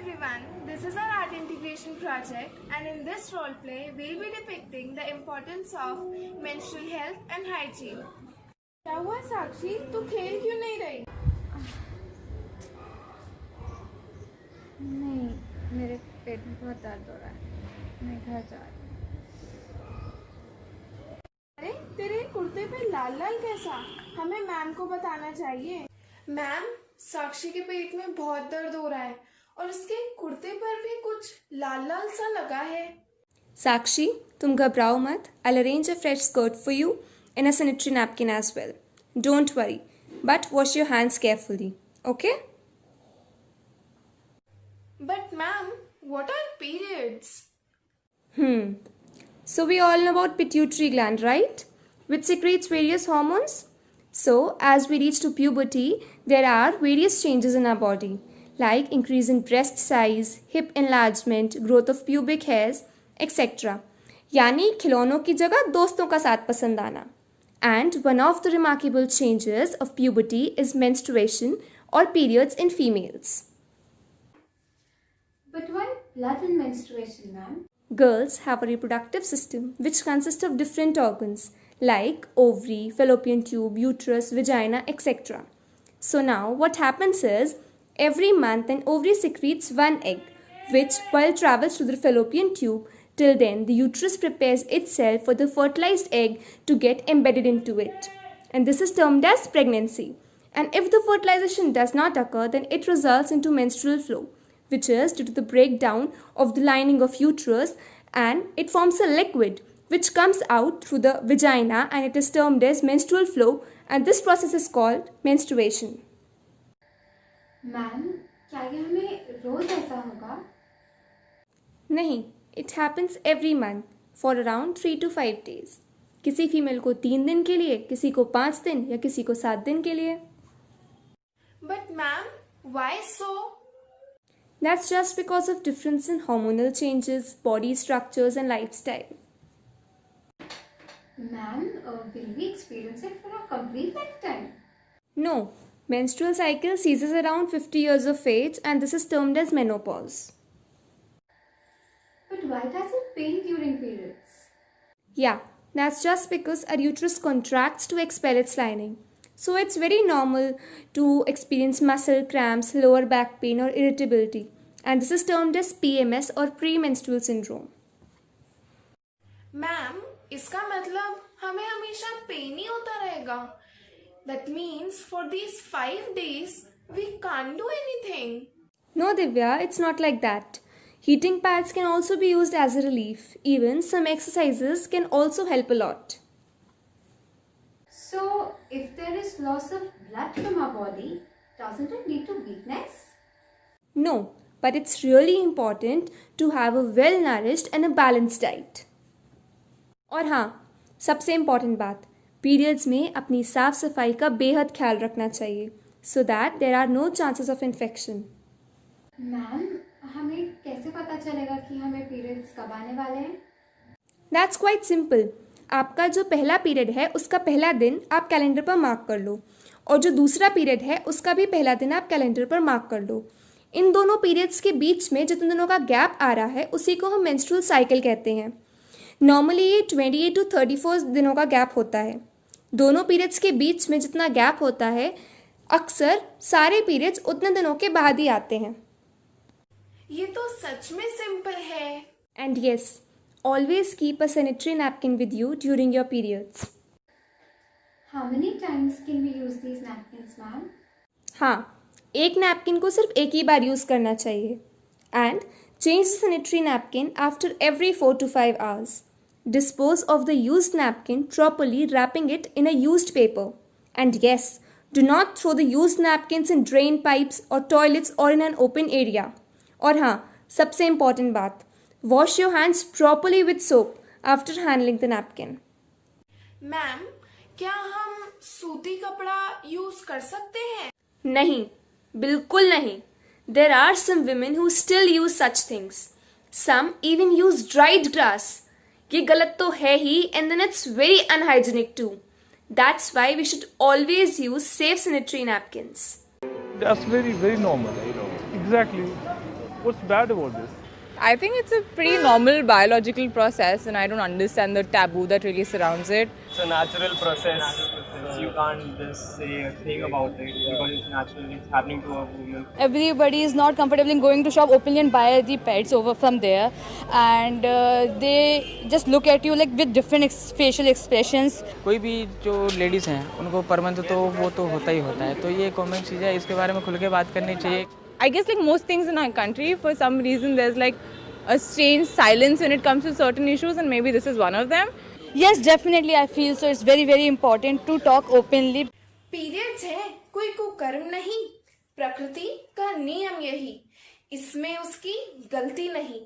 everyone, this is our art integration project, and in this role play, we'll be depicting the importance of menstrual health and hygiene. क्या हुआ साक्षी, तू खेल क्यों नहीं रही? नहीं, मेरे पेट में बहुत दर्द हो रहा है, मैं घर जा रही हूँ। अरे तेरे कुर्ते पे लाल लाल कैसा? हमें मैम को बताना चाहिए। मैम, साक्षी के पेट में बहुत दर्द हो रहा है और उसके कुर्ते पर भी कुछ लाल लाल सा लगा है। साक्षी, तुम घबराओ मत. I'll arrange a fresh skirt for you and a sanitary napkin as well. Don't worry, but wash your hands carefully, okay? But ma'am, what are periods? So we all know about pituitary gland, right? Which secretes various hormones. So as we reach to puberty, there are various changes in our body, like increase in breast size, hip enlargement, growth of pubic hairs, etc. यानी खिलौनों की जगह दोस्तों का साथ पसंद आना. And one of the remarkable changes of puberty is menstruation or periods in females. But why blood in menstruation, ma'am? Girls have a reproductive system which consists of different organs like ovary, fallopian tube, uterus, vagina, etc. So now what happens is every month an ovary secretes one egg which while travels through the fallopian tube. Till then, the uterus prepares itself for the fertilized egg to get embedded into it. And this is termed as pregnancy. And if the fertilization does not occur, then it results into menstrual flow, which is due to the breakdown of the lining of uterus, and it forms a liquid which comes out through the vagina, and it is termed as menstrual flow, and this process is called menstruation. Ma'am, क्या ये हमें रोज ऐसा होगा? नहीं, it happens every month for around 3 to 5 days. किसी female को 3 दिन के लिए, किसी को 5 दिन या किसी को 7 दिन के लिए. But ma'am, why so? That's just because of difference in hormonal changes, body structures and lifestyle. Ma'am, will we experience it for a complete lifetime? No, menstrual cycle ceases around 50 years of age, and this is termed as menopause. But why does it pain during periods? Yeah, that's just because our uterus contracts to expel its lining. So it's very normal to experience muscle cramps, lower back pain or irritability. And this is termed as PMS or premenstrual syndrome. Ma'am, इसका मतलब हमें हमेशा pen ही होता रहेगा. That means for these 5 days we can't do anything. No Divya, it's not like that. Heating pads can also be used as a relief. Even some exercises can also help a lot. So, if there is loss of blood from our body, doesn't it lead to weakness? No, but it's really important to have a well-nourished and a balanced diet. और हाँ, सबसे important बात, periods में अपनी साफ सफाई का बेहद ख्याल रखना चाहिए so that there are no chances of infection. Ma'am, हमें कैसे पता चलेगा कि हमें पीरियड्स कब आने वाले हैं? That's quite simple. आपका जो पहला पीरियड है उसका पहला दिन आप कैलेंडर पर मार्क कर लो, और जो दूसरा पीरियड है उसका भी पहला दिन आप कैलेंडर पर मार्क कर लो. इन दोनों पीरियड्स के बीच में जितने दिनों का गैप आ रहा है उसी को हम मेंस्ट्रुअल साइकिल कहते हैं. नॉर्मली ये 28 to 34 दिनों का गैप होता है. दोनों पीरियड्स के बीच में जितना गैप होता है अक्सर सारे पीरियड्स उतने दिनों के बाद ही आते हैं. ये तो सच में सिंपल है. And yes, always keep a sanitary napkin with you during your periods. How many times can we use these napkins, ma'am? हाँ, एक नैपकिन को सिर्फ एक ही बार यूज़ करना चाहिए. And change the sanitary napkin after every 4 to 5 hours. Dispose of the used napkin properly, wrapping it in a used paper. And yes, do not throw the used napkins in drain pipes or toilets or in an open area. और हाँ, सबसे important बात, wash your hands properly with soap after handling the napkin. Ma'am, क्या हम सूती कपड़ा use कर सकते हैं? नहीं, बिल्कुल नहीं. There are some women who still use such things. Some even use dried grass. ये गलत तो है ही, and then it's very unhygienic too. That's why we should always use safe sanitary napkins. That's very, very normal. Exactly. What's bad about this? I think it's a pretty normal biological process, and I don't understand the taboo that really surrounds it. It's a natural process. You can't just say a thing about it because it's natural. It's happening to a woman. Everybody is not comfortable in going to shop openly and buy the pets over from there, and they just look at you like with different facial expressions. कोई भी जो ladies हैं उनको per month तो वो तो होता ही होता है, तो ये कॉमन चीज़ है, इसके बारे में खुल के बात करनी चाहिए. I guess like most things in our country, for some reason there's like a strange silence when it comes to certain issues, and maybe this is one of them. Yes, definitely I feel so. It's very very important to talk openly. Periods है कोई कुकर्म नहीं, प्रकृति का नियम यही, इसमें उसकी गलती नहीं,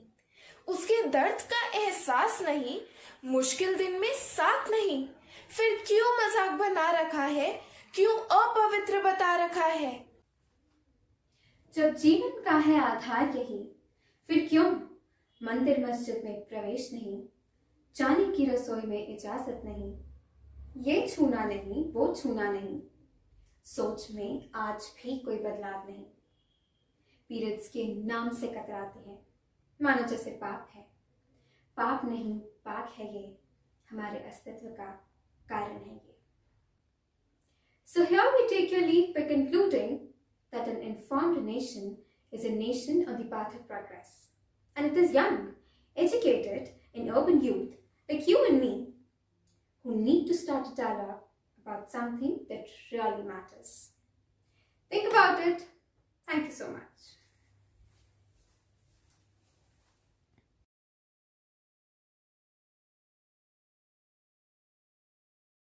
उसके दर्द का एहसास नहीं, मुश्किल दिन में साथ नहीं, फिर क्यों मजाक बना रखा है, क्यों अपवित्र बता रखा है. जब जीवन का है आधार यही, फिर क्यों मंदिर मस्जिद में प्रवेश नहीं, जाने की रसोई में इजाजत नहीं, ये छूना नहीं वो छूना नहीं, सोच में आज भी कोई बदलाव नहीं. पीरियड्स के नाम से कतराते हैं, मानो जैसे पाप है. पाप नहीं पाक है ये, हमारे अस्तित्व का कारण है ये. So here we take your leave by concluding that an informed nation is a nation on the path of progress. And it is young, educated, and urban youth like you and me who need to start a dialogue about something that really matters. Think about it. Thank you so much.